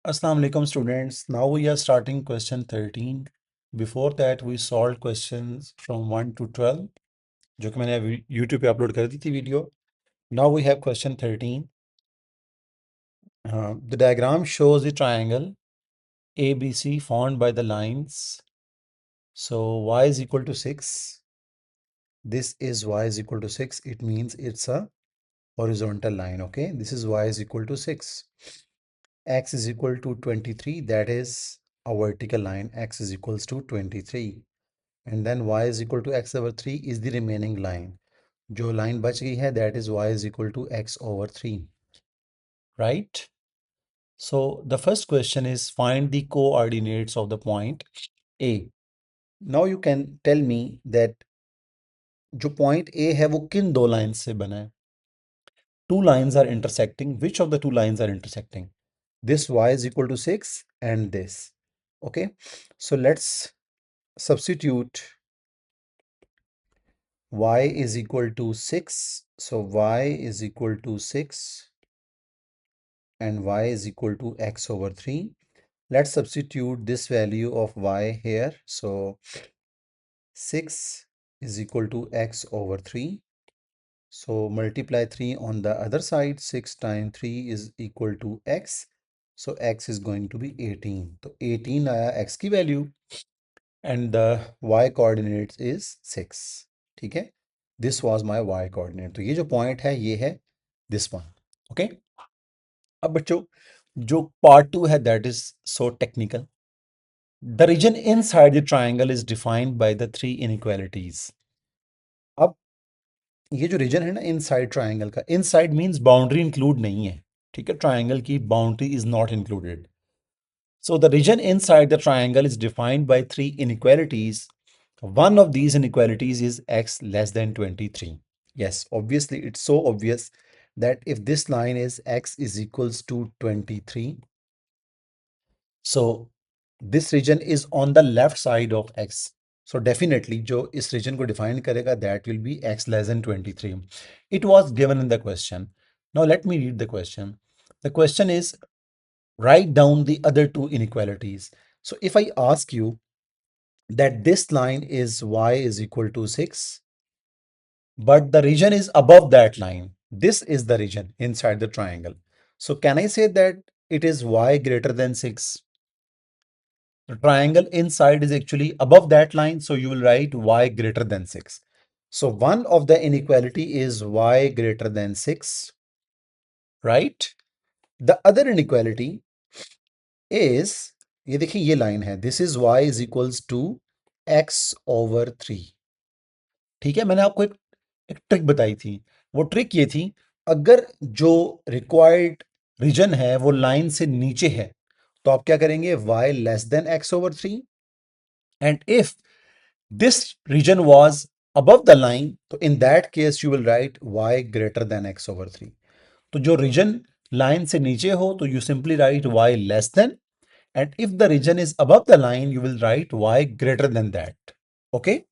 Assalamu alaikum students. Now we are starting question 13. Before that we solved questions from 1 to 12 जो कि मैंने YouTube पे upload कर दी थी video. Now we have question 13. The diagram shows a triangle ABC formed by the lines. So y is equal to 6. This is y is equal to 6. It means it's a horizontal line. Okay. This is y is equal to 6. X is equal to 23. That is a vertical line. X is equals to 23. And then y is equal to x over 3 is the remaining line. जो line बच गई है that is y is equal to x over 3. Right? So the first question is find the coordinates of the point A. Now you can tell me that जो point A है वो किन दो lines से बना है? Two lines are intersecting. Which of the two lines are intersecting? This y is equal to 6 and this. Okay. So let's substitute y is equal to 6. So y is equal to 6 and y is equal to x over 3. Let's substitute this value of y here. So 6 is equal to x over 3. So multiply 3 on the other side. 6 times 3 is equal to x. So x is going to be 18. So 18 आया x की value and the y coordinates is 6. ठीक है? This was my y coordinate. तो ये जो point है ये है this one. Okay? अब बच्चों जो part 2 है that is so technical. The region inside the triangle is defined by the three inequalities. अब ये जो रीजन है ना इनसाइड ट्राइंगल का, इनसाइड मींस बाउंड्री इंक्लूड नहीं है. ठीक है, ट्राइंगल की boundary is not included. So the region inside the triangle is defined by three inequalities. One of these inequalities is x less than 23. Yes, obviously it's so obvious that if this line is x is equals to 23, so this region is on the left side of x. So definitely जो इस region को define करेगा that will be x less than 23. It was given in the question. Now let me read the question. The question is write down the other two inequalities. So if I ask you that this line is y is equal to 6, but the region is above that line, this is the region inside the triangle. So can I say that it is y greater than 6? The triangle inside is actually above that line, so you will write y greater than 6. So one of the inequality is y greater than 6, right? The other inequality is, ये देखिए ये line है, this is y is equals to x over 3. ठीक है, मैंने आपको एक trick बताई थी. वो ट्रिक ये थी, अगर जो रिक्वायर्ड रीजन है वो लाइन से नीचे है तो आप क्या करेंगे, y less than x over 3. And if this region was above the line, so in that case you will write y greater than x over 3. तो जो region line से नीचे हो तो you simply write y less than, and if the region is above the line you will write y greater than that. Okay,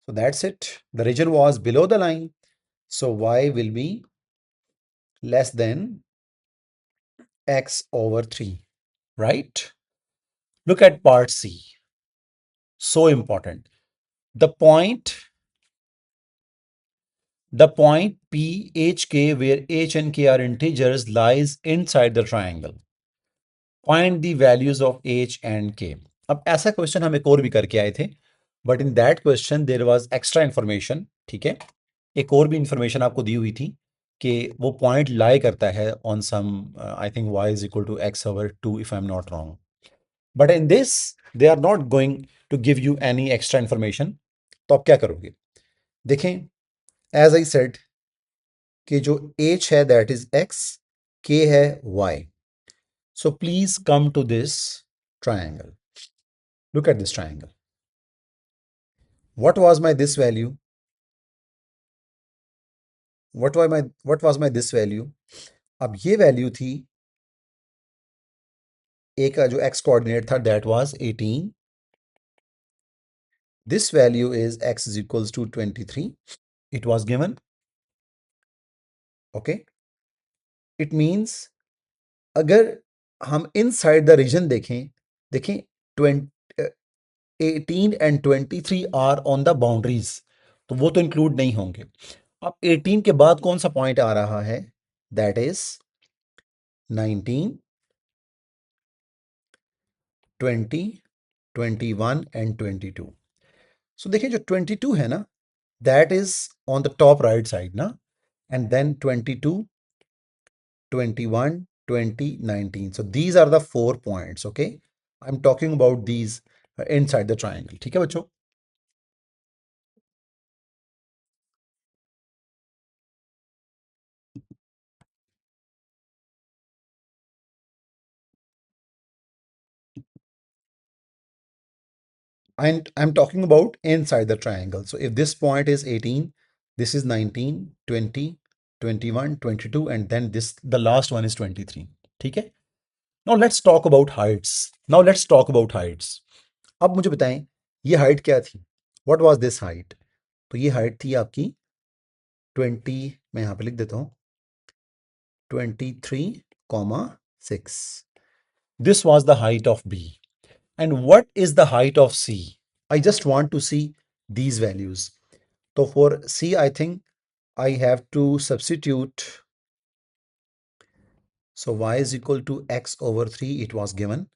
so that's it. The region was below the line, so y will be less than x over 3, right? Look at part C. So important. The point PHK, where h and k are integers, lies inside the triangle. Find the values of h and k. अब ऐसा question हम एक और भी करके आए थे, but in that question there was extra information. ठीक है, एक और भी इंफॉर्मेशन आपको दी हुई थी कि वो पॉइंट लाई करता है on some, I think y is equal to x over 2 if I am not wrong. But in this they are not going to give you any extra information. तो आप क्या करोगे, देखें, एज आई सेड कि जो h है that is x, k है y. So please come to this triangle. Look at this triangle. What was my this value? What was my this value? अब ये वैल्यू थी a का जो x coordinate था that was 18. This value is x is equals to 23. It was given. Okay. It means अगर हम inside the reason देखें, देखें 20 18 and 23 are on the boundaries, तो वो तो इंक्लूड नहीं होंगे। अब 18 के बाद कौन सा पॉइंट आ रहा है, दैट इज 19, 20, 21 एंड 22। सो देखिए जो 22 है ना, that is on the top right side ना, and then 22, 21, 20, 19. So these are the 4 points, okay? I'm talking about these inside the triangle. ठीक है बच्चों? I'm talking about inside the triangle. So if this point is 18, this is 19, 20, 21, 22, and then this the last one is 23. ठीक है? Now let's talk about heights. Now let's talk about heights. अब मुझे बताएं ये height क्या थी? What was this height? तो ये हाइट थी आपकी 20, मैं यहाँ पे लिख देता हूँ 23,6. This was the height of B. And what is the height of C? I just want to see these values. So for C, I think I have to substitute. So y is equal to x over 3, it was given.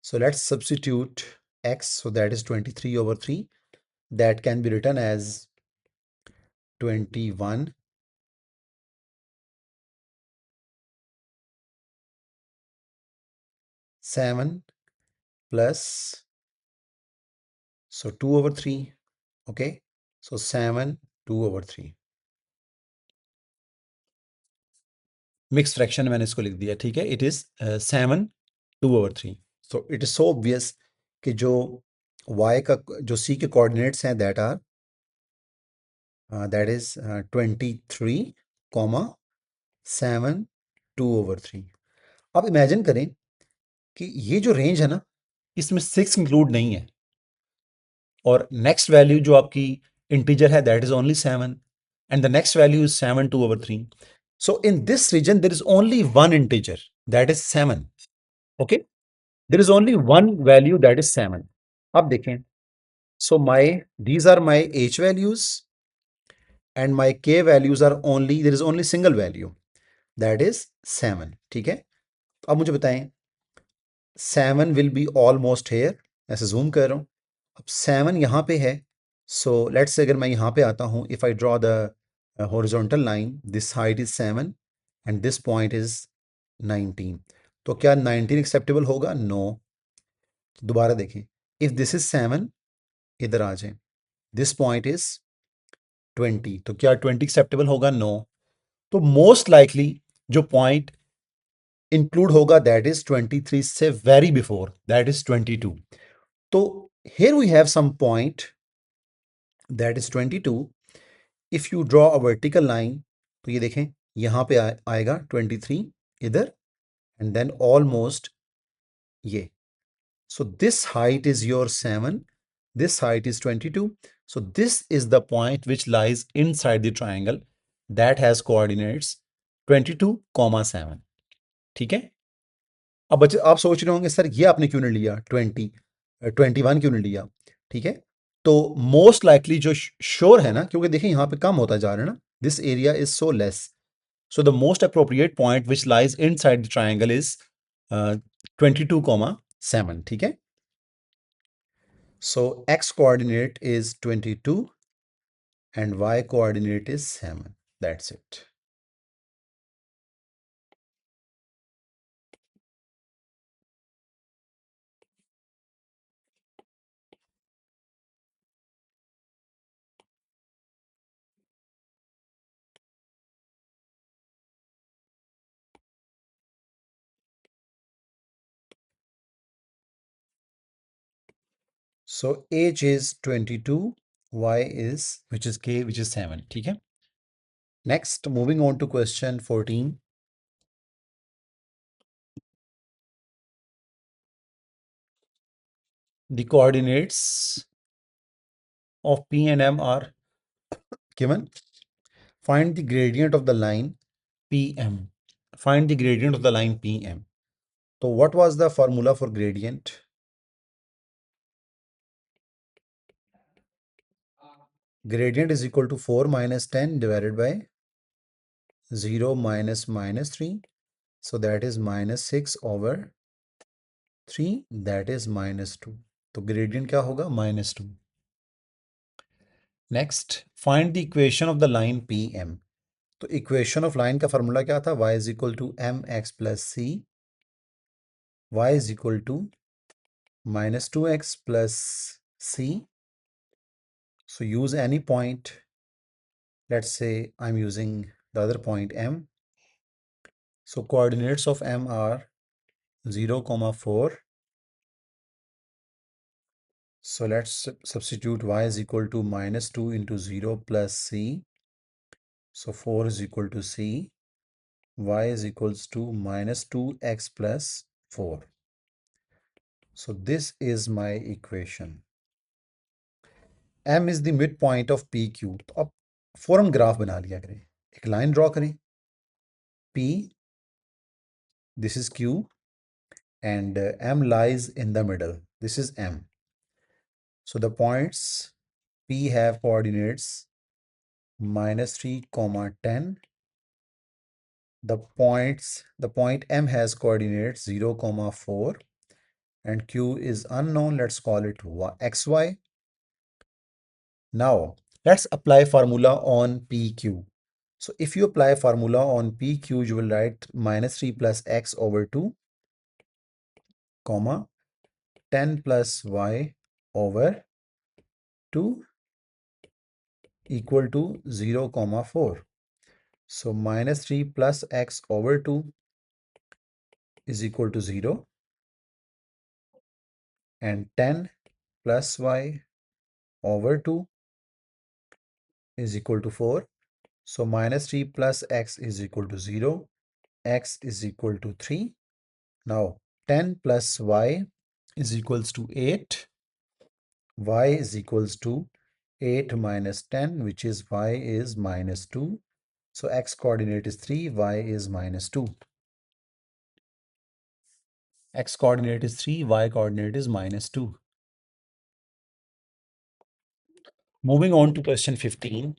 So let's substitute x, so that is 23 over 3. That can be written as 21 7 plus, so 2 over 3, okay? So 7, 2 over 3. Mix fraction में मैंने इसको लिख दिया, ठीक है? It is 7, 2 over 3. So it is so obvious कि जो y का जो c के कोऑर्डिनेट्स हैं दैट इज 23, 7, 2 over 3. अब इमेजिन करें कि ये जो रेंज है ना, इसमें 6 इंक्लूड नहीं है, और नेक्स्ट वैल्यू जो आपकी इंटीजर है that is only 7, and the next value is 7, 2 over 3. So in this region there is only one integer, that is 7. Okay, there is only one value, that is 7. अब देखें, so these are my h values and my k values are only, there is only single value, that is 7. ठीक है? अब मुझे बताएं 7 will be almost here, ऐसे zoom कर रहा हूं, अब 7 यहां पे है, so let's say अगर मैं यहां पे आता हूं, if I draw the horizontal line, this height is 7 and this point is 19. तो क्या 19 एक्सेप्टेबल होगा? नो. दोबारा देखें, इफ दिस इज 7, इधर आ जाए, दिस पॉइंट इज 20, तो क्या 20 एक्सेप्टेबल होगा? नो. तो मोस्ट लाइकली जो पॉइंट इंक्लूड होगा दैट इज 23 से वेरी बिफोर, दैट इज 22. तो here we have some point that is 22. if you draw a vertical line, तो ये देखें यहां पे आएगा 23 इधर, and then almost ये. So this height is your 7, this height is 22. So this is the point which lies inside the triangle that has coordinates 22, 7. ठीक है? अब बच्चे आप सोच रहे होंगे सर ये आपने क्यों नहीं लिया 21 क्यों नहीं लिया? ठीक है, तो मोस्ट लाइकली जो श्योर है ना, क्योंकि देखिए यहाँ पे कम होता जा रहा है ना, this area is so less, so the most appropriate point which lies inside the triangle is 22, 7. ठीक है? So x coordinate is 22 and y coordinate is 7. That's it. So h is 22, y is, which is k, which is 7. ठीक है? Next, moving on to question 14. The coordinates of P and M are given. Find the gradient of the line PM. Find the gradient of the line PM. तो what was the formula for gradient? Gradient is equal to 4 minus 10 divided by 0 minus minus 3. So that is minus 6 over 3, that is minus 2. तो gradient क्या होगा? minus 2. Next, find the equation of the line PM. तो equation of line का formula क्या था? Y is equal to mx plus c. Y is equal to minus 2x plus c. So use any point. Let's say I'm using the other point M. So coordinates of M are 0, 4. So let's substitute y is equal to minus 2 into 0 plus c. So 4 is equal to c. Y is equals to minus 2x plus 4. So this is my equation. M is the midpoint of PQ. तो अब फौरन graph बना लिया करें, एक line draw करें. P, this is Q, and M lies in the middle. This is M. So the points P have coordinates minus 3, 10. The point M has coordinates 0, 4, and Q is unknown. Let's call it XY. Now let's apply formula on PQ. So if you apply formula on PQ, you will write minus 3 plus X over 2, comma 10 plus Y over 2 equal to 0, 4. So minus 3 plus X over 2 is equal to 0, and 10 plus Y over 2 is equal to 4. So minus 3 plus X is equal to 0. X is equal to 3. Now 10 plus Y is equals to 8. Y is equals to 8 minus 10, which is Y is minus 2. So X coordinate is 3, Y is minus 2. X coordinate is 3, Y coordinate is minus 2. Moving on to question 15.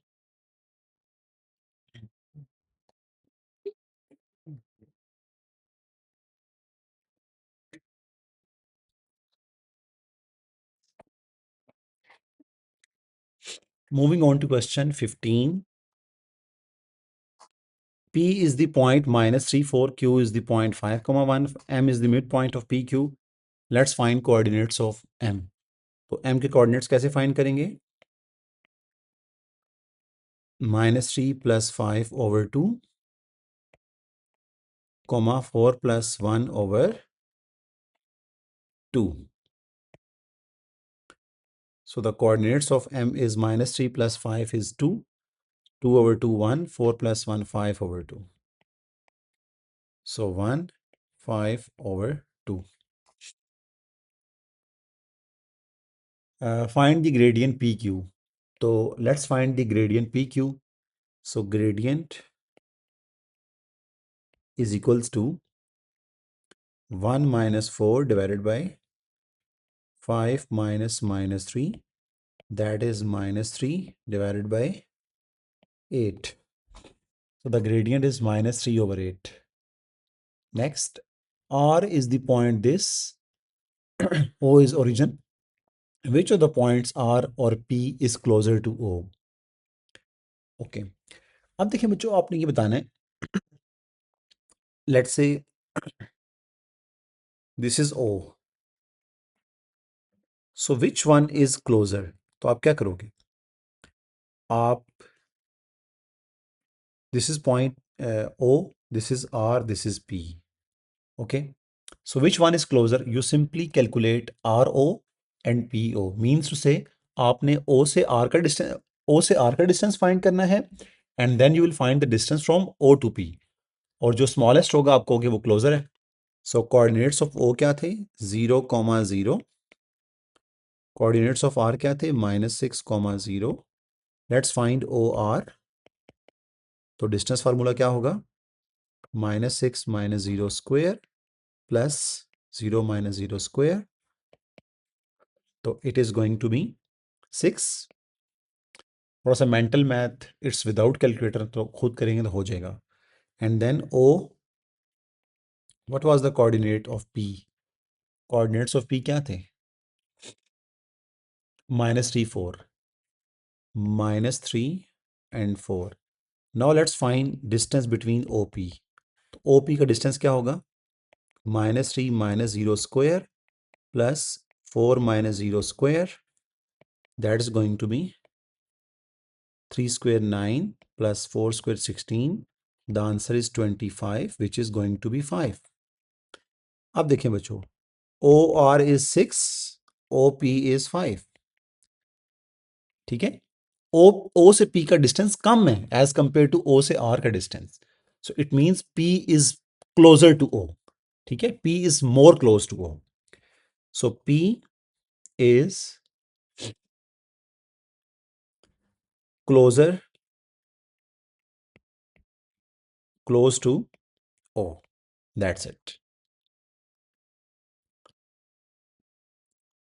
Moving on to question 15. P is the point minus 3, 4, Q is the point 5, 1, M is the midpoint of PQ. Let's find coordinates of M. तो M के coordinates कैसे find करेंगे? minus 3 plus 5 over 2, 4 plus 1 over 2. So the coordinates of M is minus 3 plus 5 is 2. 2 over 2, 1. 4 plus 1, 5 over 2. So 1, 5 over 2. Find the gradient PQ. So let's find the gradient PQ. So gradient is equals to 1 minus 4 divided by 5 minus minus 3. That is minus 3 divided by 8. So the gradient is minus 3 over 8. Next, R is the point this, O is origin. Which of the points R or P is closer to O? Okay. अब देखिए बच्चों, आपने ये बताना है. Let's say this is O. So which one is closer? तो आप क्या करोगे? आप this is point O, this is R, this is P. Okay. So which one is closer? You simply calculate RO and PO. Means to say आपने O से R का distance, O से R का distance find करना है, and then you will find the distance from O to P. और जो smallest होगा आप कहोगे वो closer है. So coordinates of O क्या थे? 0, 0. Coordinates of R क्या थे? minus 6, 0. Let's find OR. तो distance formula क्या होगा? minus 6 minus 0 square plus 0 minus 0 square. तो it is going to be 6. थोड़ा सा mental math it's without calculator तो खुद करेंगे तो हो जाएगा. And then O, what was the coordinate of P? Coordinates of P क्या थे? -3, 4. -3 and 4. Now let's find distance between OP. तो OP का डिस्टेंस क्या होगा? -3 minus 0 square plus 4 minus 0 square. That is going to be 3 square 9 plus 4 square 16. The answer is 25, which is going to be 5. अब देखें बच्चों, OR is 6, OP is 5. ठीक है. O से P का डिस्टेंस कम है एज कंपेयर टू O से R का distance. So it means P is closer to O. ठीक है. P is more close to O. So P is closer close to O. That's it.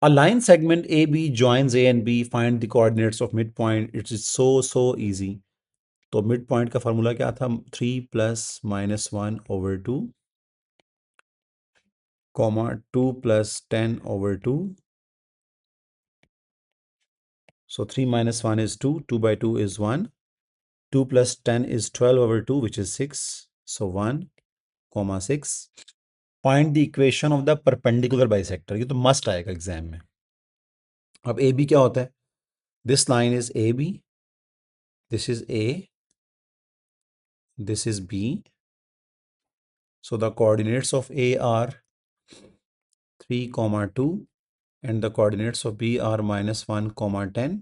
A line segment AB joins A and B. Find the coordinates of midpoint. It is so easy. तो midpoint का formula क्या था? 3 plus -1/2, comma 2 plus 10/2. So 3 minus 1 is 2. 2 by 2 is 1. 2 plus 10 is 12/2, which is 6. So 1, comma 6. Find the equation of the perpendicular bisector. ये तो must आएगा exam में. अब AB क्या होता है? This line is AB. This is A. This is B. So the coordinates of A are 3, 2, and the coordinates of B are -1, 10.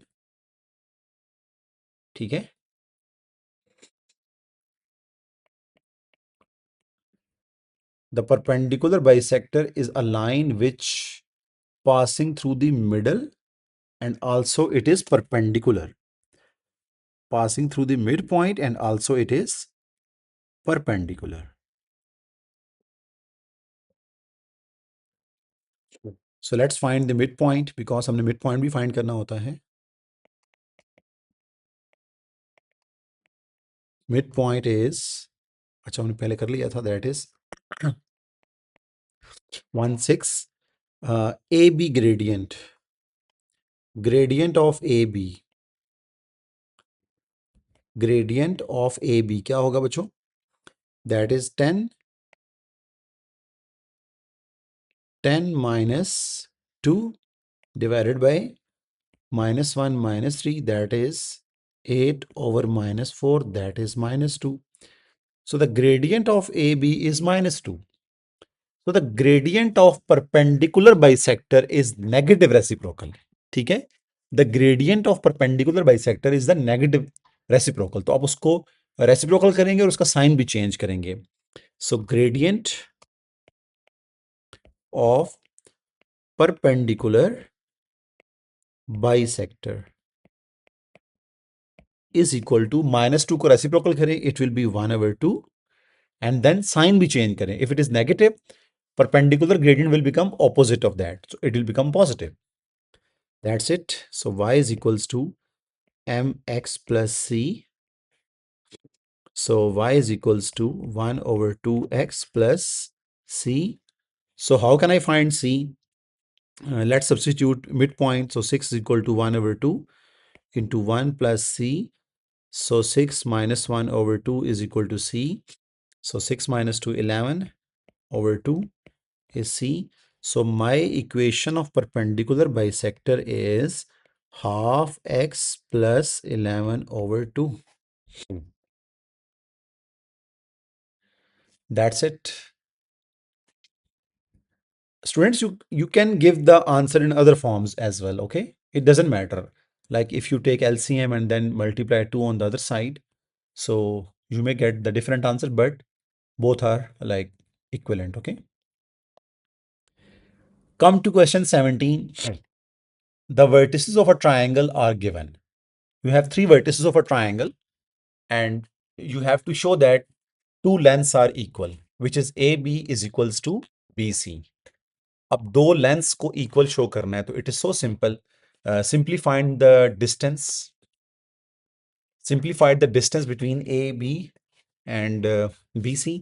ठीक है. The perpendicular bisector is a line which passing through the middle, and also it is perpendicular. Passing through the midpoint, and also it is perpendicular. So let's find the midpoint, because हमने midpoint भी find करना होता है. Midpoint is, अच्छा हमने पहले कर लिया था, that is 1, 6. AB gradient. Gradient of AB. Gradient of AB क्या होगा बच्चों? That is 10 minus 2 divided by -1 -3, that is 8 over -4, that is -2. So the gradient of AB is -2. So the gradient of perpendicular bisector is negative reciprocal. ठीक है. The gradient of perpendicular bisector is the negative reciprocal. तो आप उसको reciprocal करेंगे और उसका sign भी change करेंगे. So gradient of perpendicular bisector is equal to -2 को reciprocal करें, it will be 1/2, and then sign भी change करें. If it is negative, perpendicular gradient will become opposite of that, so it will become positive. That's it. So y is equals to mx plus c. So y is equals to 1/2x plus c. So how can I find c? Let's substitute midpoint. So 6 is equal to 1/2 into 1 plus c. So 6 minus 1/2 is equal to c. So 6 minus 2, 11/2 is c. So my equation of perpendicular bisector is half x plus 11/2. That's it. Students, you can give the answer in other forms as well, okay? It doesn't matter. Like if you take LCM and then multiply 2 on the other side, so you may get the different answer, but both are like equivalent, okay? Come to question 17. The vertices of a triangle are given. You have 3 vertices of a triangle, and you have to show that 2 lengths are equal, which is AB is equals to B C. अब दो lengths को equal show करना है तो it is so simple, simply find the distance, simplified the distance between AB and BC.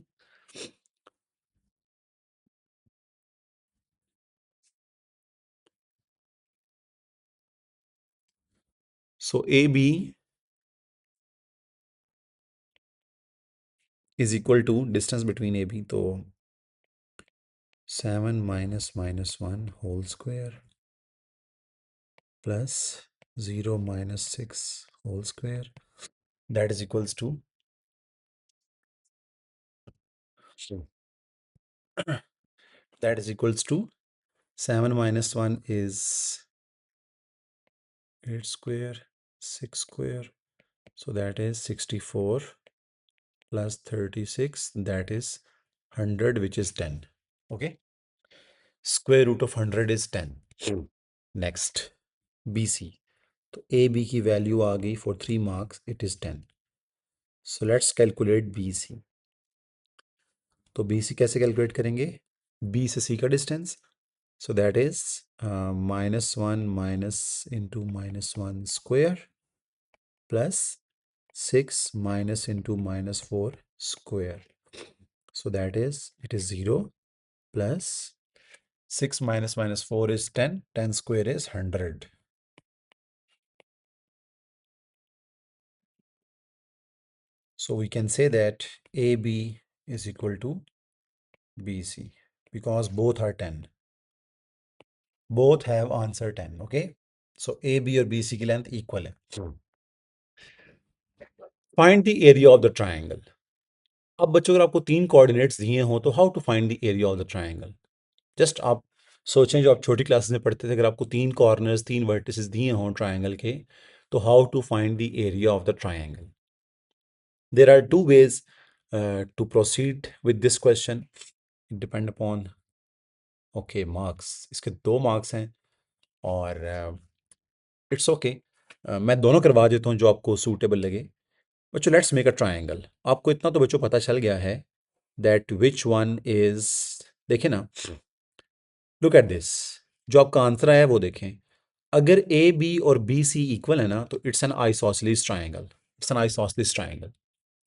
So AB is equal to distance between AB. So 7 minus minus 1 whole square plus 0 minus 6 whole square, that is equals to that is equals to 7 minus 1 is 8 square, 6 square, so that is 64 plus 36, that is 100, which is 10. Okay, square root of 100 is 10. Next, BC. तो A B की value आ गई for 3 marks, it is 10. So let's calculate B C. तो B सी कैसे calculate करेंगे? B से सी का distance, so that is -1 minus into -1 square plus 6 minus into -4 square, so that is it is 0 plus 6 minus minus 4 is 10. 10 square is 100. So we can say that AB is equal to BC because both are 10. Both have answer 10. Okay. So AB और BC की length equal है. Find the area of the triangle. अब बच्चों अगर आपको 3 coordinates दिए हों तो how to find the area of the triangle? Just आप सोचें जो आप छोटी क्लासेस में पढ़ते थे, अगर आपको 3 corners 3 vertices दिए हों triangle के, तो how to find the area of the triangle? There are two ways to proceed with this question. It depend upon okay marks. इसके 2 marks हैं और इट्स ओके, मैं दोनों करवा देता हूँ जो आपको सूटेबल लगे. बच्चों लेट्स मेक अ ट्राइंगल. आपको इतना तो बच्चों पता चल गया है दैट विच वन इज, देखें ना, लुक एट दिस. जो आपका आंसर है वो देखें. अगर ए बी और बी सी इक्वल है ना तो it's an isosceles triangle. It's an isosceles triangle.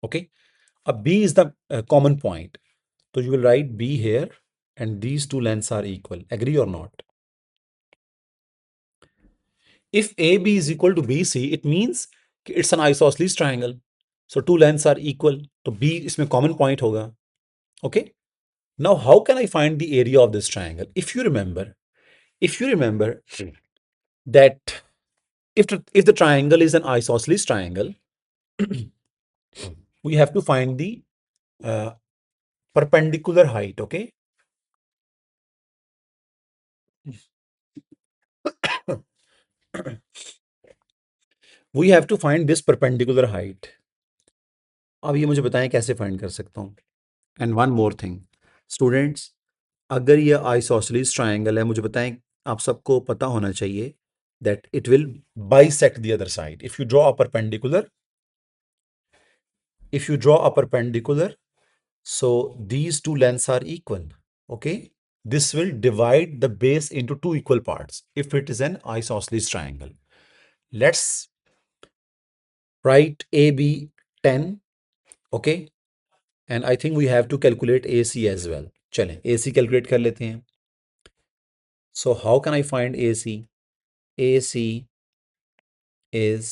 Okay. अब B is the common point, तो you will write B here and these two lengths are equal. Agree or not? If AB is equal to BC, it means it's an isosceles triangle. So two lengths are equal. So B इसमें common point होगा. Okay. Now how can I find the area of this triangle? If you remember that if the triangle is an isosceles triangle, we have to find the uh, perpendicular height. Okay. We have to find this perpendicular height. अब ये मुझे बताएं कैसे find कर सकता हूँ. And one more thing students, अगर ये आइसोसेलेस ट्राइंगल है, मुझे बताएं, आप सबको पता होना चाहिए that it will bisect the other side. If you draw a perpendicular, so these two lengths are equal. Okay, this will divide the base into two equal parts if it is an isosceles triangle. Let's write AB 10. Okay, and I think we have to calculate AC as well. चलें AC calculate कर लेते हैं. So how can I find AC? AC is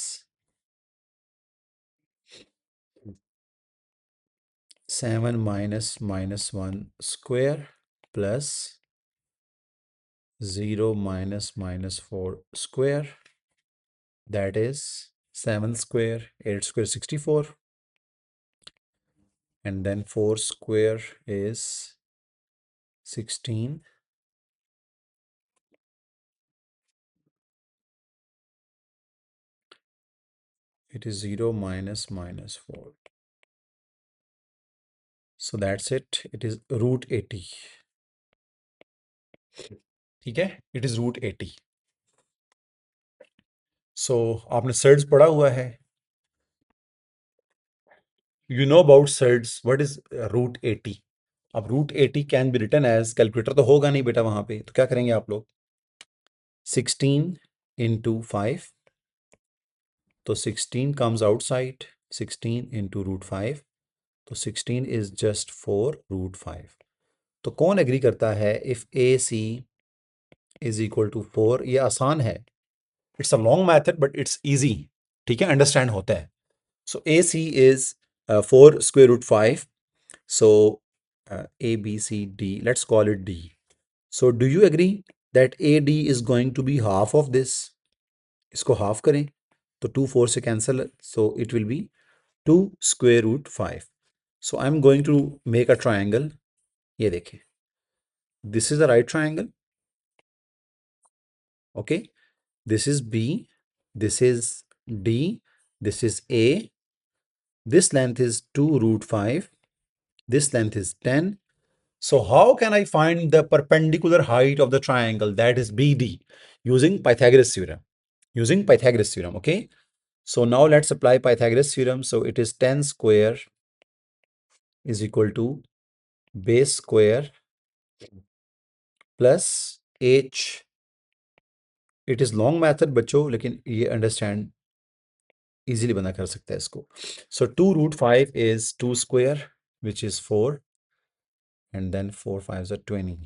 7 minus minus 1 square plus 0 minus minus 4 square, that is 7 square, 8 square 64, and then 4 square is 16. It is 0 minus minus 4. So that's it. It is root 80. ठीक है, it is root 80. So आपने surds पढ़ा हुआ है. You know about surds. What is root 80? अब √80 can be written as, calculator तो होगा नहीं बेटा वहां पे, तो क्या करेंगे आप लोग, 16 × 5, तो 16 कम्स आउटसाइड, 16 × √5, तो 16 इज जस्ट 4 √5। तो कौन एग्री करता है if A C is equal to 4? ये आसान है, it's a long method but it's easy, ठीक है, अंडरस्टैंड होता है। So A C is 4 √5, so A, B, C, D, let's call it D. So do you agree that AD is going to be half of this? इसको half करें तो 2 4 से cancel, so it will be 2 √5. So I'm going to make a triangle. ये देखिए, this is the right triangle. Okay, this is B, this is D, this is A. This length is 2 √5. This length is 10. So how can I find the perpendicular height of the triangle, that is BD, using Pythagoras theorem? Using Pythagoras theorem, okay? So now let's apply Pythagoras theorem. So it is 10 square is equal to base square plus h. It is long method बच्चों, लेकिन ये understand easily बना कर सकता है इसको. So 2 √5 is 2 square, which is 4, and then 4 5s are 20.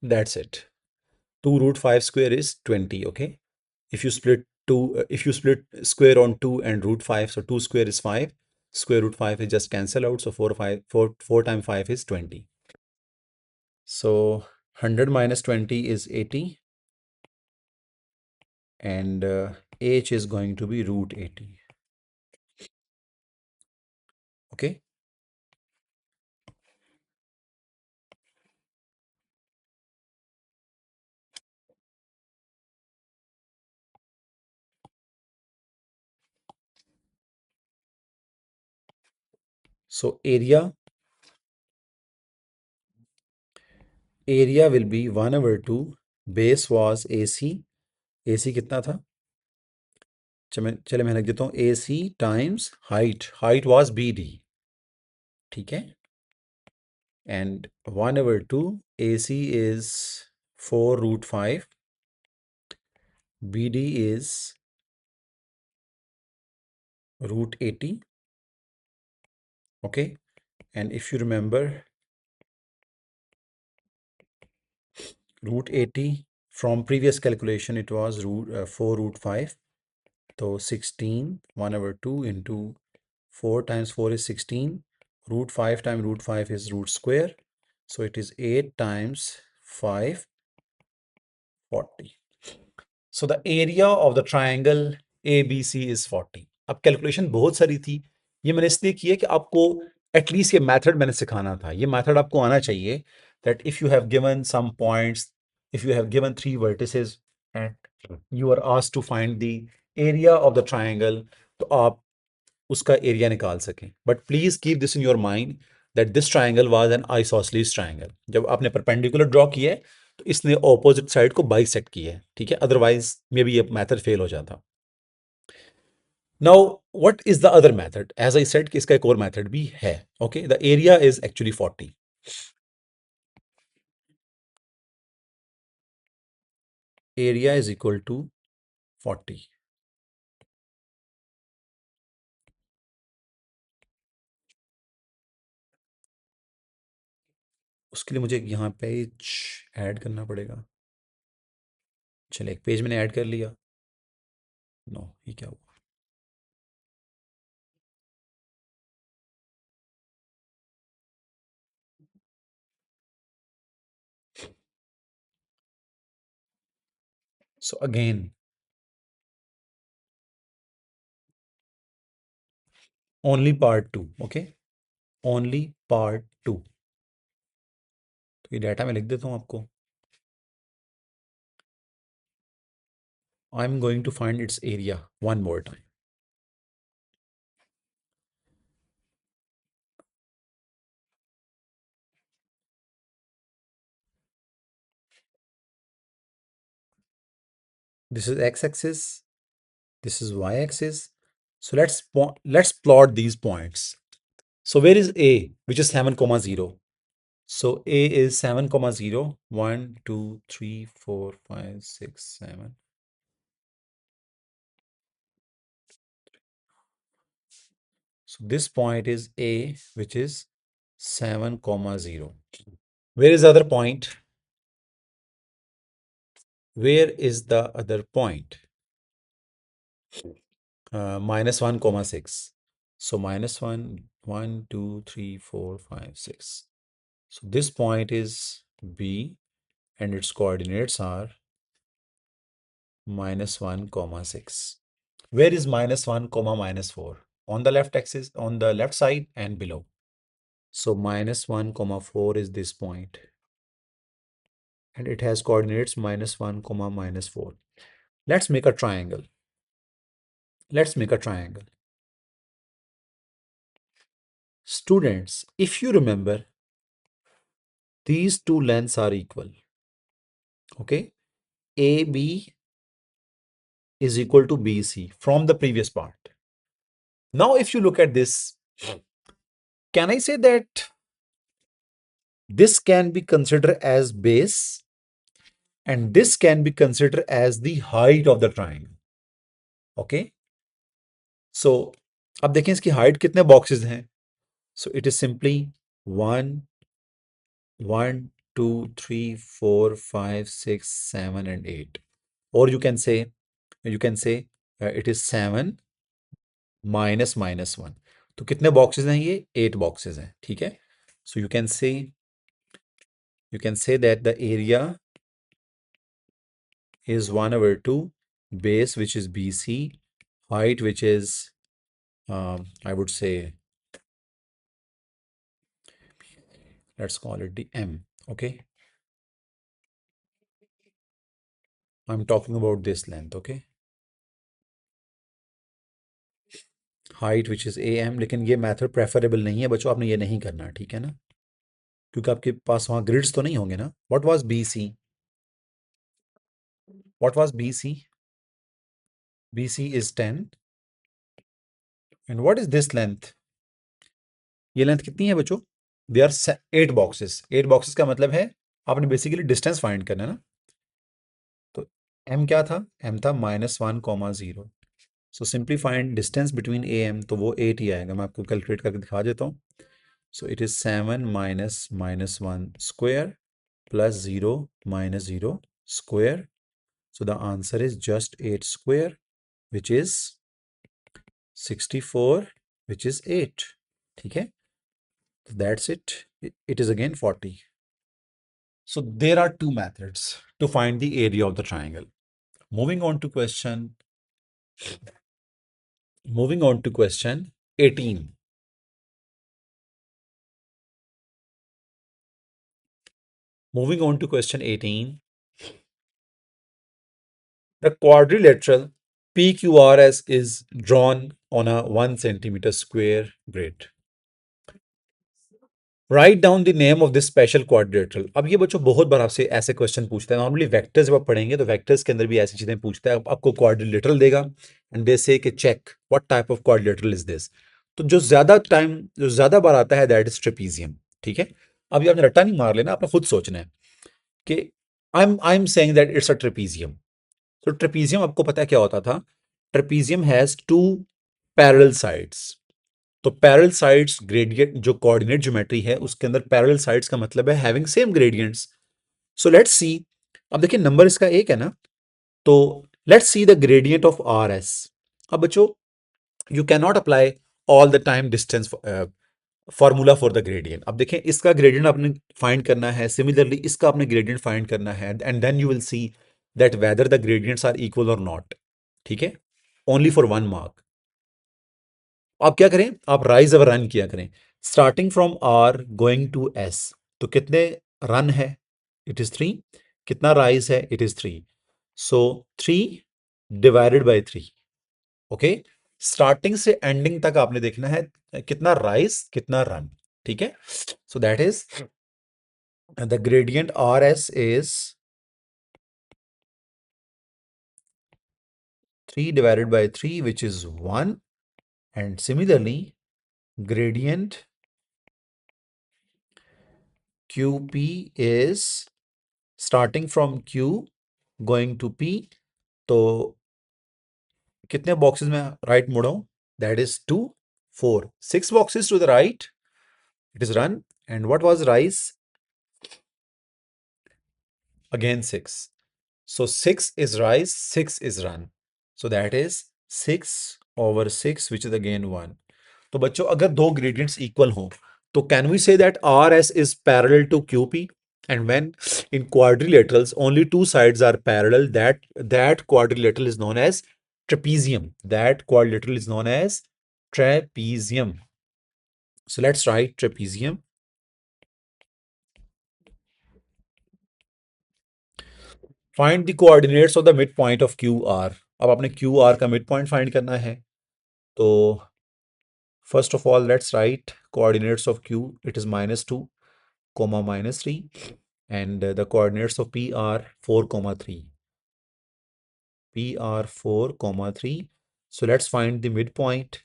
That's it. 2 √5 square is 20, okay? If you split if you split square on 2 and √5, so 2 square is 5. Square root 5 is just cancel out, so 4 times 5 is 20. So 100 minus 20 is 80, and h is going to be √80. Okay. So area will be 1/2. Base was AC. AC कितना था? चले मैं लिख देता हूँ, AC times height. Height was BD. ठीक है, and 1/2 AC is 4 √5. BD is √80. Okay, and if you remember, √80 from previous calculation, it was 4 √5. So 16, 1/2 into 4 times 4 is 16. √5 times √5 is root square. So it is 8 times 5, 40. So the area of the triangle ABC is 40. अब calculation बहुत सारी थी, ये मैंने इसलिए की है कि आपको एटलीस्ट ये मेथड मैंने सिखाना था, ये मेथड आपको आना चाहिए, that if you have given some points, if you have given 3 vertices and you are asked to find the area of the triangle, तो आप उसका एरिया निकाल सकें. But please keep this in your mind that this triangle was an isosceles triangle. जब आपने perpendicular draw किया है तो इसने ऑपोजिट साइड को बाइसेक्ट किया है, ठीक है, अदरवाइज मे बी ये मेथड फेल हो जाता. Now what is the other method? As I said कि इसका एक और मेथड भी है. Okay, the area is actually 40. Area is equal to 40. उसके लिए मुझे यहाँ पेज ऐड करना पड़ेगा. चलिए, एक पेज मैंने ऐड कर लिया. नो, ये क्या हुआ? So again, only part 2. Okay, only part 2. तो ये डाटा मैं लिख देता हूँ आपको. I am going to find its area one more time. This is x axis, this is y axis, So let's plot these points. So where is A, which is 7 comma 0? So A is 7 comma 0, 1, 2, 3, 4, 5, 6, 7. So this point is A, which is 7 comma 0. Where is the other point? Where is the other point? Minus 1 comma 6. So minus 1, 1, 2, 3, 4, 5, 6. So this point is B and its coordinates are minus 1 comma 6. Where is minus 1 comma minus 4? On the left axis, on the left side and below. So minus 1 comma 4 is this point and it has coordinates minus 1 comma minus 4. Let's make a triangle. Let's make a triangle. Students, if you remember, these two lengths are equal. Okay, AB is equal to BC from the previous part. Now, if you look at this, can I say that this can be considered as base and this can be considered as the height of the triangle? Okay, so अब देखें इसकी height कितने boxes हैं? So it is simply 1, 1, 2, 3, 4, 5, 6, 7 and 8. Or you can say it is 7 minus minus 1. तो कितने boxes हैं ये? 8 boxes हैं. ठीक है? So you can say that the area is 1 over 2, base which is BC, height which is I would say, let's call it the M. Okay, I'm talking about this length. Okay, height which is AM. लेकिन ये method preferable नहीं है बच्चों, आपने ये नहीं करना, ठीक है ना, क्योंकि आपके पास वहाँ ग्रिड्स तो नहीं होंगे ना. What was BC? What was BC? BC is 10. And what is this length? ये लेंथ कितनी है बच्चों? They are 8 boxes. 8 बॉक्सेस का मतलब है आपने बेसिकली डिस्टेंस फाइंड करना है ना. तो m क्या था? m था -1, 0. So simply find distance between A M, तो वो 8 ही आएगा. मैं आपको कैलकुलेट करके दिखा देता हूँ. So it is 7 minus minus 1 square plus 0 minus 0 square. So the answer is just 8 square which is 64 which is 8. ठीक है, that's it. It is again 40. So there are two methods to find the area of the triangle. Moving on to question Moving on to question 18. Moving on to question 18. The quadrilateral PQRS is drawn on a 1 centimeter square grid. Write down the name of this special quadrilateral. अब ये बच्चों बहुत बार आपसे ऐसे question पूछते हैं. Normally vectors जब आप पढ़ेंगे तो वेक्टर्स के अंदर भी ऐसी चीजें पूछते हैं. आपको क्वाड्रिलेटरल देगा एंड दे से कि check what type of quadrilateral is this. तो जो ज्यादा बार आता है दैट इज ट्रेपीजियम. ठीक है, अभी आपने रट्टा नहीं मार लेना, आपने खुद सोचना है कि I am saying that it's a trapezium. तो ट्रेपीजियम आपको पता है क्या होता था? Trapezium has two parallel sides. तो पैरेलल साइड्स ग्रेडियंट जो कोऑर्डिनेट ज्योमेट्री है उसके अंदर पैरेलल साइड्स का मतलब है having same gradients. So let's see. अब देखिए नंबर इसका एक है ना, तो let's see the gradient of R S. अब बच्चों you can not apply all the time distance formula for the gradient. अब देखें इसका ग्रेडियंट आपने फाइंड करना है, सिमिलरली इसका आपने ग्रेडियंट फाइंड करना है and then you will see that whether the gradients are equal और नॉट. ठीक है, ओनली फॉर 1 मार्क. आप क्या करें, आप राइज अवर रन किया करें. Starting from R going to S, तो कितने रन है? It is 3. कितना राइज है? It is 3. So 3 divided by 3. Okay, starting से एंडिंग तक आपने देखना है कितना राइज कितना रन. ठीक है, so that is the gradient R S is 3 divided by 3 which is 1 And similarly, gradient QP is starting from Q going to P. तो कितने boxes में right मुड़ाऊं? That is 2, 4. 6 boxes to the right. It is run. And what was rise? Again 6. So 6 is rise, 6 is run. So that is 6 over 6, which is again 1. तो बच्चों अगर दो gradients equal हों तो can we say that RS is parallel to QP? And when in quadrilaterals only two sides are parallel, that quadrilateral is known as trapezium. That quadrilateral is known as trapezium. So let's write trapezium. Find the coordinates of the midpoint of QR. अब आपने QR का midpoint find करना है. तो first of all, let's write coordinates of Q. It is -2, comma -3. And the coordinates of P are 4, comma 3. P are 4, comma 3. So let's find the midpoint.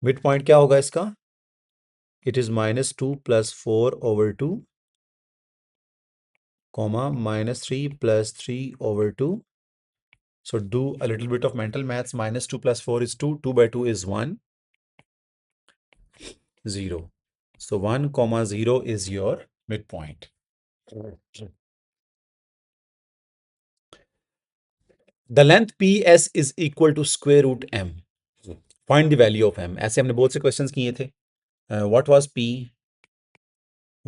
Midpoint क्या होगा इसका? It is -2 plus 4 over 2, comma -3 plus 3 over 2. So do a little bit of mental maths. -2 plus 4 is 2. 2 by 2 is 1, 0. So 1, comma 0 is your midpoint. The length PS is equal to square root M. Find the value of M. ऐसे हमने बहुत से questions किए थे. What was P?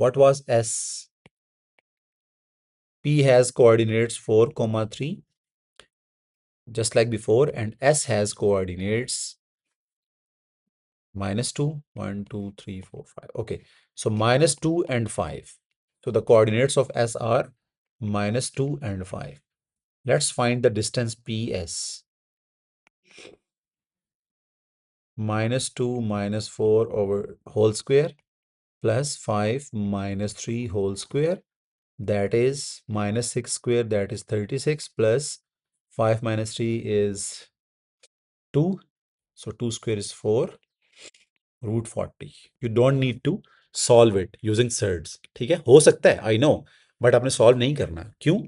What was S? P has coordinates 4, comma 3, just like before, and S has coordinates -2, 1, 2, 3, 4, 5. Okay, so -2 and 5. So the coordinates of S are -2 and 5. Let's find the distance PS. -2 minus 4 over whole square plus 5 minus 3 whole square, that is -6 square, that is 36, plus 5 minus 3 is 2. So 2 square is 4, root 40. You don't need to solve it using surds. ठीक है, हो सकता है, I know, but आपने solve नहीं करना. क्यों?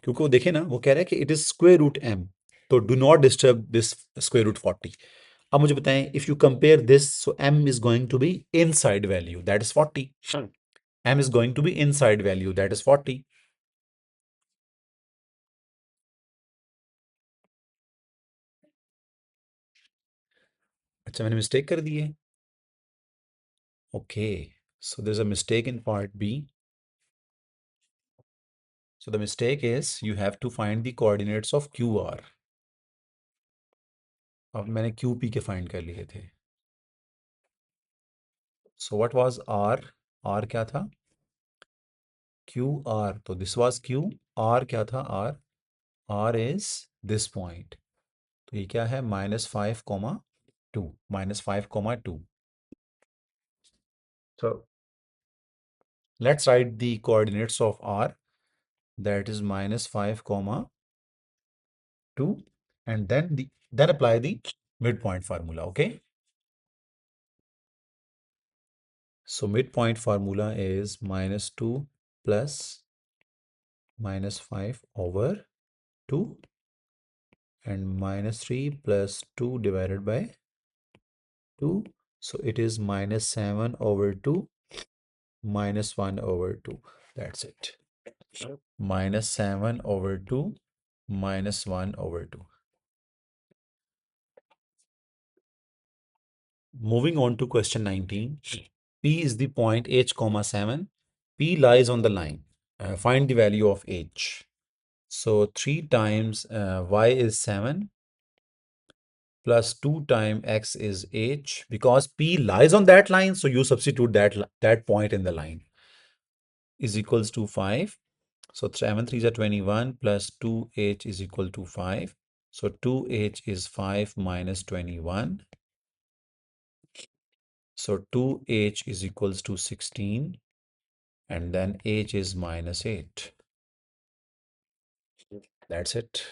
क्योंकि वो देखे ना, वो कह रहा है कि it is square root M. तो do not disturb this square root 40. अब मुझे बताएं, if you compare this, so m is going to be inside value, that is 40. m is going to be inside value, that is 40. अच्छा, मैंने mistake कर दी है. Okay, so there's a mistake in part B. So the mistake is you have to find the coordinates of QR. अब मैंने QP के find कर लिए थे. So what was R? R क्या था? QR. तो this was Q. R क्या था? R. R is this point. तो ये क्या है? -5, 2. -5, 2. So let's write the coordinates of R. That is -5, 2. And then apply the midpoint formula. Okay. So midpoint formula is -2 plus -5 over 2 and -3 plus 2 divided by 2. So it is -7 over 2 minus 1 over 2. That's it. -7 over 2 minus 1 over 2. Moving on to question 19. P is the point h, 7. P lies on the line. Find the value of h. So 3 times y is 7 plus 2 times x is h. Because P lies on that line, so you substitute that point in the line, is equals to 5. So 7 3s are 21 plus 2h is equal to 5. So 2h is 5 minus 21. So 2h is equals to 16. And then h is -8. That's it.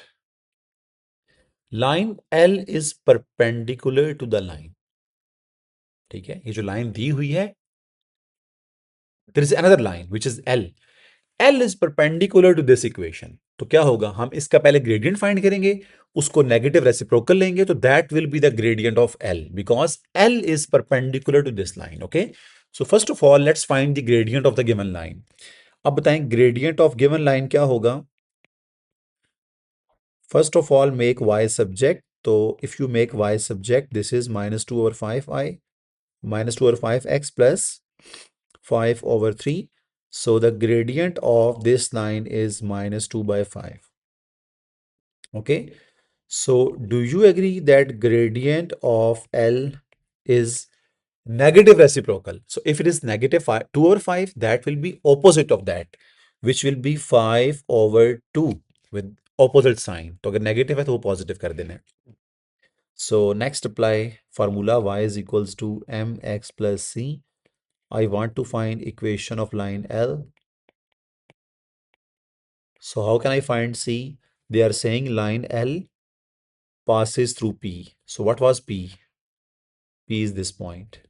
Line L is perpendicular to the line. ठीक है, ये जो line दी हुई है, there is another line which is L. L is perpendicular to this equation. तो क्या होगा, हम इसका पहले ग्रेडियंट फाइंड करेंगे, उसको नेगेटिव रेसिप्रोकल लेंगे, तो that will be the gradient of L because L is perpendicular to this line. Okay, so first of all let's find the gradient of the given line. अब बताएं gradient of given line क्या होगा। First of all make y subject, तो if you make y subject this is -2/5i -2/5x plus 5/3. So the gradient of this line is -2/5. Okay, so do you agree that gradient of L is negative reciprocal? So if it is negative 2/5, that will be opposite of that, which will be 5/2 with opposite sign. तो अगर negative है तो वो positive कर देना है. So next apply formula y is equals to mx plus c. I want to find equation of line L. So how can I find C? They are saying line L passes through P. So what was P? P is this point.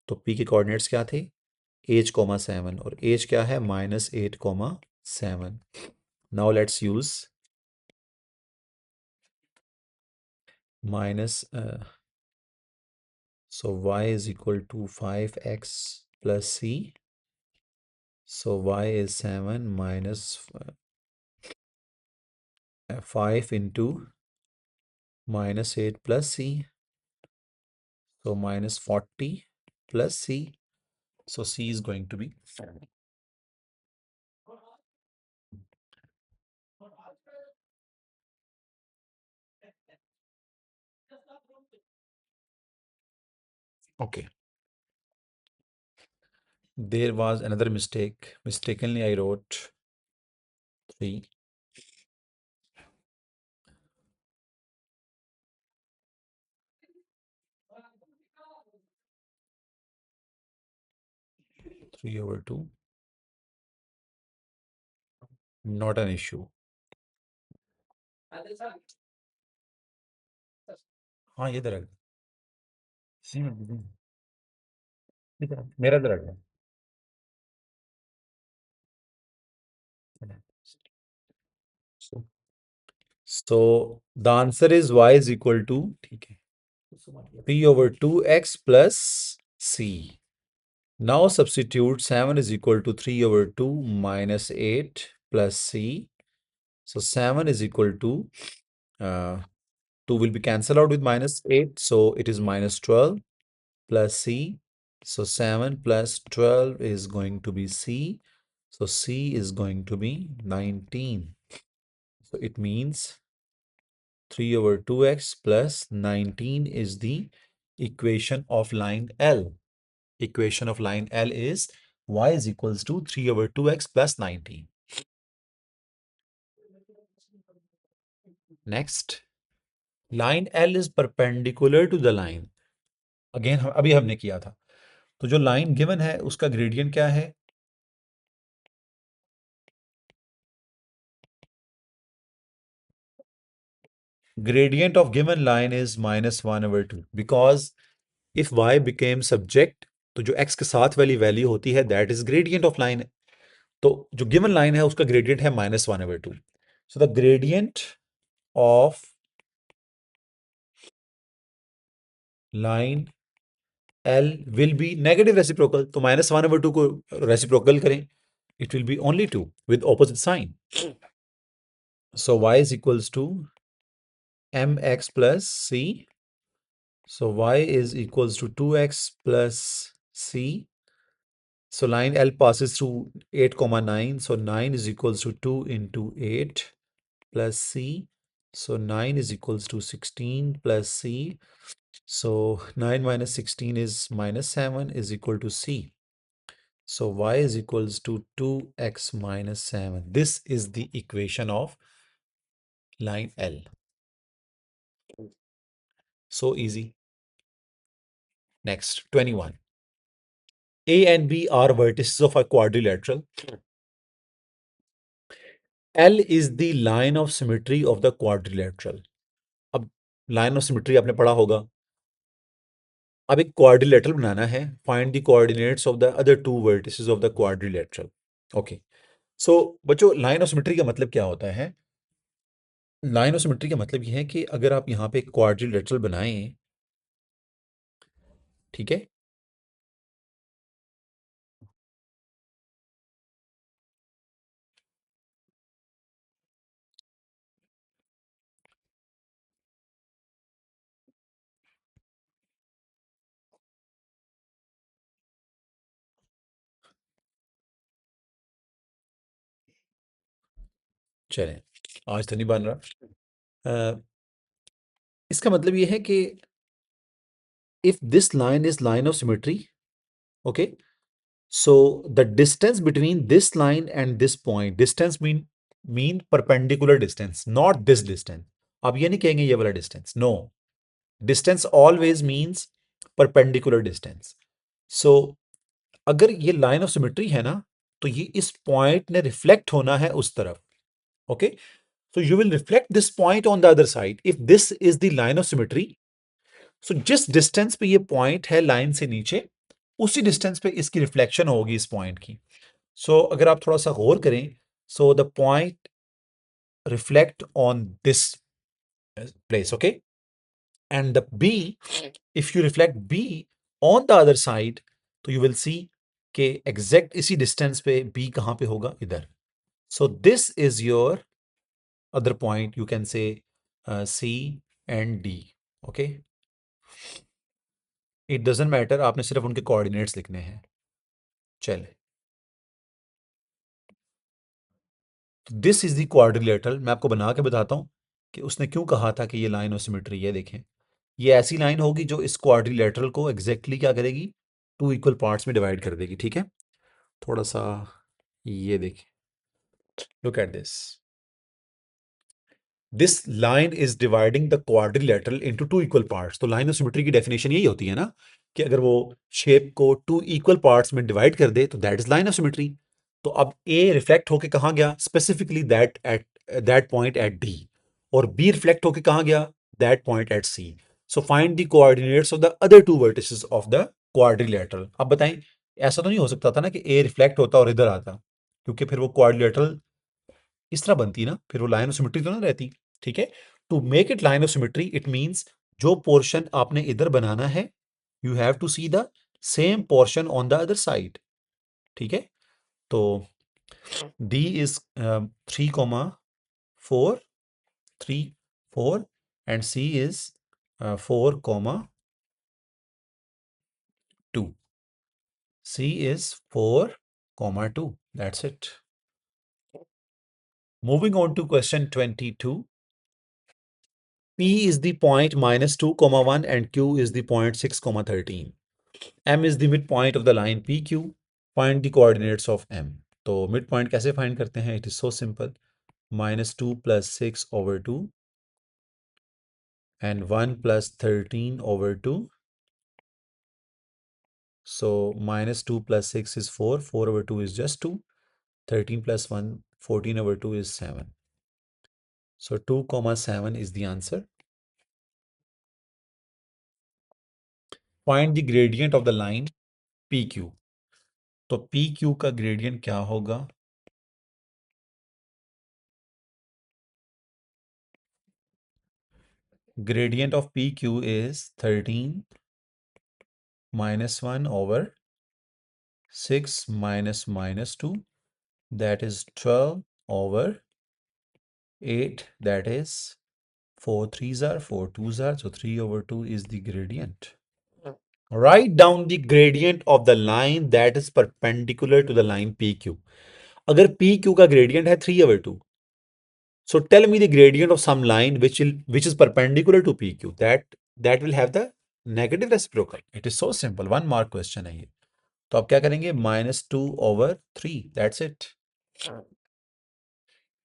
तो P के coordinates क्या थे? H, 7 और H क्या है? -8, 7. Now let's use minus, so y is equal to 5x plus c. So y is 7 minus 5 into -8 plus c. So -40 plus c. So c is going to be 7. Okay. There was another mistake. Mistakenly, I wrote 3. 3/2. Not an issue. हाँ ये इधर मेरा इधर आ गया. So so the answer is y is equal to ठीक है 3/2x plus c. Now substitute 7 is equal to 3/2 minus 8 plus c. So 7 is equal to uh, 2 will be cancelled out with -8. So it is -12 plus c. So 7 plus 12 is going to be c. So c is going to be 19. So it means 3/2x plus 19 is the equation of line L. Equation of line L is y is equals to 3/2x plus 19. Next, line L is perpendicular to the line. Again अभी हमने किया था. तो जो line given है उसका gradient क्या है? Gradient of given line is -1/2 because if y became subject तो जो x के साथ वाली वैल्यू होती है that is gradient of line. तो जो गिवन लाइन है उसका ग्रेडियंट है -1/2. So the gradient of line L will be negative reciprocal. तो -1/2 को reciprocal करें, it will be only 2 with opposite sign. So y is equals to mx plus c. So y is equals to 2x plus c. So line L passes through 8, 9. So 9 is equals to 2 into 8 plus c. So 9 is equals to 16 plus c. So 9 minus 16 is -7 is equal to c. So y is equals to 2x minus 7. This is the equation of line L. So easy. Next, 21. A and B are vertices of a quadrilateral. L is the line of symmetry of the quadrilateral. Line of symmetry आपने पढ़ा होगा। अब एक quadrilateral बनाना है, find the coordinates of the other two vertices of the quadrilateral. Okay, so बच्चों line of symmetry का मतलब क्या होता है? लाइन ऑफ सिमेट्री का मतलब ये है कि अगर आप यहाँ पे क्वाड्रिलेटरल बनाएं, ठीक है, चलें, आज तो नहीं बन रहा। अ, इसका मतलब ये है कि if this line is line of symmetry, okay, so the distance between this line and this point, distance mean perpendicular distance, not this distance. आप ये नहीं कहेंगे ये वाला distance, no, distance always means perpendicular distance. So अगर ये line of symmetry है ना, तो ये इस point ने reflect होना है उस तरफ, okay? So you will reflect this point on the other side. If this is the line of symmetry, so जिस distance पे ये point है line से नीचे, उसी distance पे इसकी reflection होगी इस point की। सो अगर आप थोड़ा सा गौर करें, so the point reflect on this place, okay, and the B, if you reflect B on the other side, तो यू विल सी कि एग्जैक्ट इसी डिस्टेंस पे बी कहाँ पे होगा, इधर। So this is your other point, you can say C and D, okay. It doesn't matter, आपने सिर्फ उनके कोऑर्डिनेट्स लिखने हैं। चले, दिस इज द क्वाड्रिलेटरल। मैं आपको बना के बताता हूं कि उसने क्यों कहा था कि ये लाइन ऑफ सिमेट्री है। देखें, ये ऐसी लाइन होगी जो इस क्वाड्रिलेटरल को एग्जैक्टली क्या करेगी, टू इक्वल पार्ट्स में डिवाइड कर देगी, ठीक है। थोड़ा सा ये देखें, look at this line is dividing the quadrilateral into two equal parts. तो लाइन ऑफ सिमेट्री की डेफिनेशन यही होती है ना, कि अगर वो शेप को टू इक्वल पार्ट्स में डिवाइड कर दे तो that is line of symmetry. तो अब ए रिफ्लेक्ट होके कहाँ गया, specifically that at that point eight D, और बी रिफ्लेक्ट होके कहाँ गया, that point at C. So find the coordinates of the other two vertices of the quadrilateral. अब बताएं, ऐसा तो नहीं हो सकता था ना कि ए रिफ्लेक्ट होता और इधर आता, क्योंकि फिर वो क्वाड्रिलेटरल इस तरह बनती ना, फिर वो लाइन ऑफ सिमेट्री तो ना रहती, ठीक है। To make it line of symmetry it means जो पोर्शन आपने इधर बनाना है, you have to see the same portion on the other side, ठीक है। तो D is 3,4, 3 4, and C is 4,2, C is 4,2, that's it. Moving on to question 22. P is the point minus 2 comma 1 and Q is the point 6 comma 13. M is the midpoint of the line PQ. Find the coordinates of M. तो midpoint कैसे find करते हैं? It is so simple. Minus 2 plus 6 over 2 and 1 plus 13 over 2. So minus 2 plus 6 is 4. 4 over 2 is just 2. 13 plus 1, 14 over 2 is 7. So 2 comma 7 is the answer. Find the gradient of the line PQ. तो PQ का gradient क्या होगा? Gradient of PQ is 13 minus 1 over 6 minus 2, that is 12 over 8, that is 4 threes are 4 twos are, so 3 over 2 is the gradient. Write down the gradient of the line that is perpendicular to the line PQ. अगर PQ का gradient है 3 over 2, so tell me the gradient of some line which is perpendicular to PQ, that will have the negative reciprocal. It is so simple, 1 mark question है ये। तो आप क्या करेंगे, -2/3, that's it.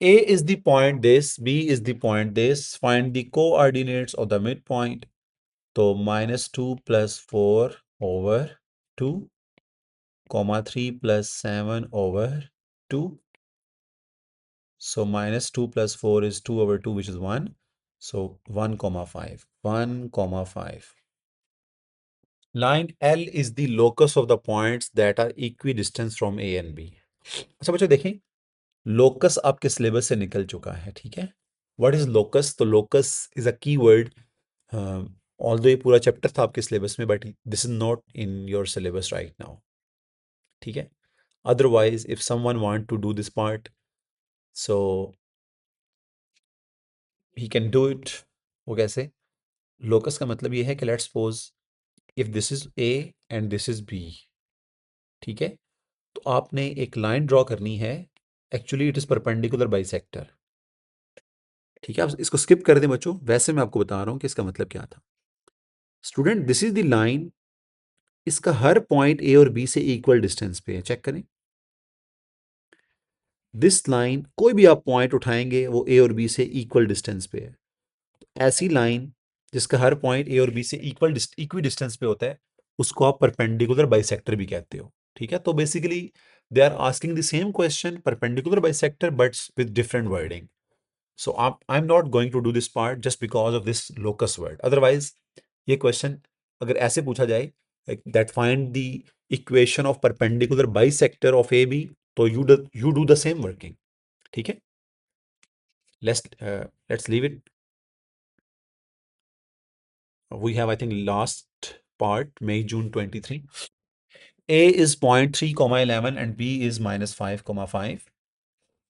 A is the point this, B is the point this, find the coordinates of the midpoint. तो -2 plus 4 over 2, comma 3 plus 7 over 2. So -2 plus 4 is 2 over 2, which is 1. So 1 comma 5. 1, comma 5. Line L is the locus of the points that are equidistant from A and B. अच्छा बच्चों देखें, locus आपके syllabus से निकल चुका है, ठीक है। What is locus? तो लोकस इज अ की वर्ड। ऑल्दो ये पूरा चैप्टर था आपके सिलेबस में, but this is not in your syllabus right now, ठीक है। Otherwise if someone want to do this part, so he can do it. वो कैसे? लोकस का मतलब ये है कि let's suppose if this is A and this is B, ठीक है। तो आपने एक लाइन ड्रॉ करनी है। Actually it is perpendicular bisector, ठीक है। आप इसको स्किप कर दें बच्चों, वैसे मैं आपको बता रहा हूं कि इसका मतलब क्या था। Student, this is the line, इसका हर पॉइंट ए और बी से इक्वल डिस्टेंस पे है, चेक करें। दिस लाइन, कोई भी आप पॉइंट उठाएंगे वो ए और बी से इक्वल डिस्टेंस पे है। ऐसी लाइन जिसका हर पॉइंट ए और बी से इक्वी डिस्टेंस पे होता है, उसको आप परपेंडिकुलर बाइसेक्टर भी कहते हो, ठीक है। तो basically they are asking the same question, perpendicular bisector, but with different wording. So I'm not going to do this part just because of this locus word. Otherwise, ये question अगर ऐसे पूछा जाए that find the equation of perpendicular bisector of AB, तो you do the same working, ठीक है। Let's leave it. We have, I think, last part, May June 23. A is 0.3 comma 11 and B is minus 5 comma 5.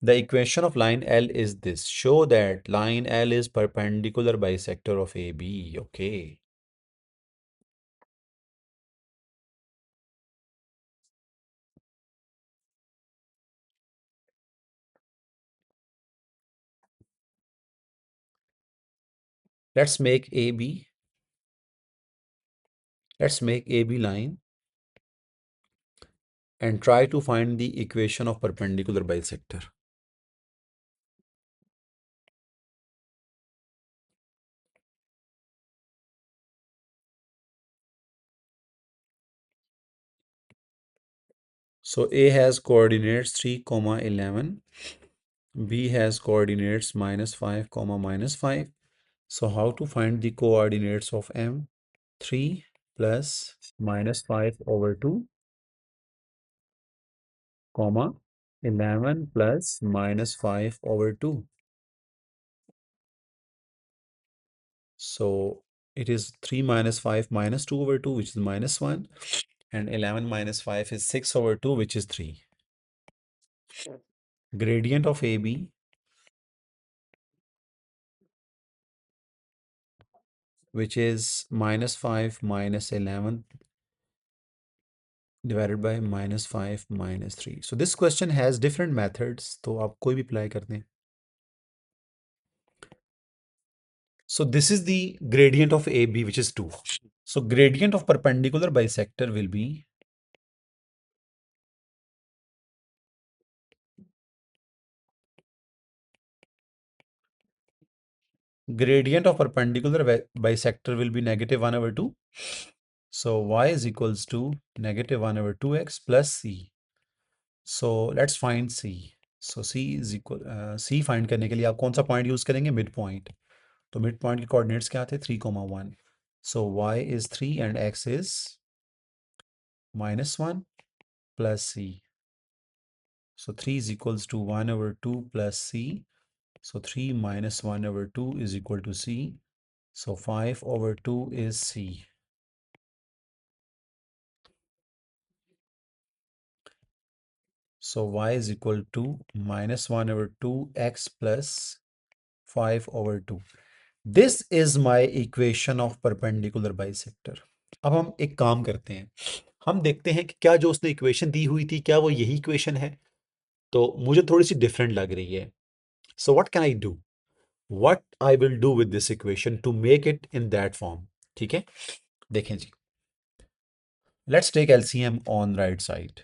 The equation of line L is this. Show that line L is perpendicular bisector of AB. Okay. Let's make AB. Let's make AB line and try to find the equation of perpendicular bisector. So A has coordinates 3 comma 11. B has coordinates minus 5 comma minus 5. So how to find the coordinates of M? 3 plus minus 5 over 2 comma 11 plus minus 5 over 2. So it is 3 minus 5 minus 2 over 2, which is minus 1, and 11 minus 5 is 6 over 2, which is 3. Gradient of AB, which is minus 5 minus 11 divided by minus 5 minus 3. So this question has different methods, तो आप कोई भी apply कर दें. So this is the gradient of AB, which is 2. So gradient of perpendicular bisector will be bisector will be negative 1 over 2. So y is equals to negative 1 over 2x plus c. So let's find c. So c is equal c find करने के लिए आप कौन सा point use करेंगे? Mid point. तो mid point के coordinates क्या थे? 3 comma 1. So y is 3 and x is minus 1 plus c. So 3 is equals to 1 over 2 plus c. So 3 minus 1 over 2 is equal to c. So 5 over 2 is c. So y is equal to minus 1 over 2x plus 5 over 2. This is my equation of perpendicular bisector. अब हम एक काम करते हैं, हम देखते हैं कि क्या जो उसने इक्वेशन दी हुई थी क्या वो यही इक्वेशन है। तो मुझे थोड़ी सी डिफरेंट लग रही है। So what can I do? What I will do with this equation to make it in that form, ठीक है। देखें जी, let's take LCM on right side.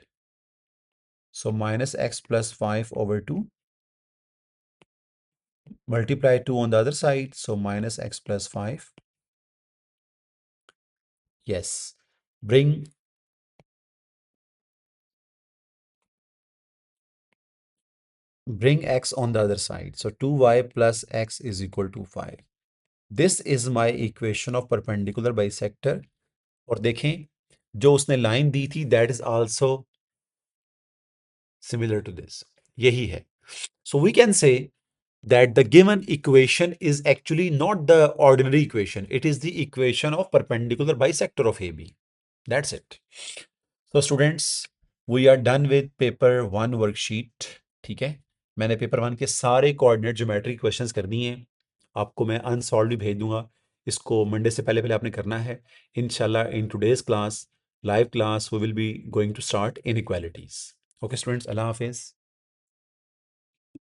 So minus x plus 5 over 2 multiply 2 on the other side, so minus x plus 5. Yes, bring x on the other side, so 2y plus x is equal to 5. This is my equation of perpendicular bisector. और देखें जो उसने line दी थी that is also similar to this, यही है। So we can say that the given equation is actually not the ordinary equation, it is the equation of perpendicular bisector of AB. That's it. So students, we are done with paper 1 worksheet। ठीक है, मैंने paper 1 के सारे coordinate geometry questions कर दिए हैं, आपको मैं अनसॉल्व भी भेज दूंगा। इसको मंडे से पहले पहले आपने करना है। इंशाल्लाह in today's class, live class, we will be going to start inequalities. Okay students, अल्लाह हाफिज़।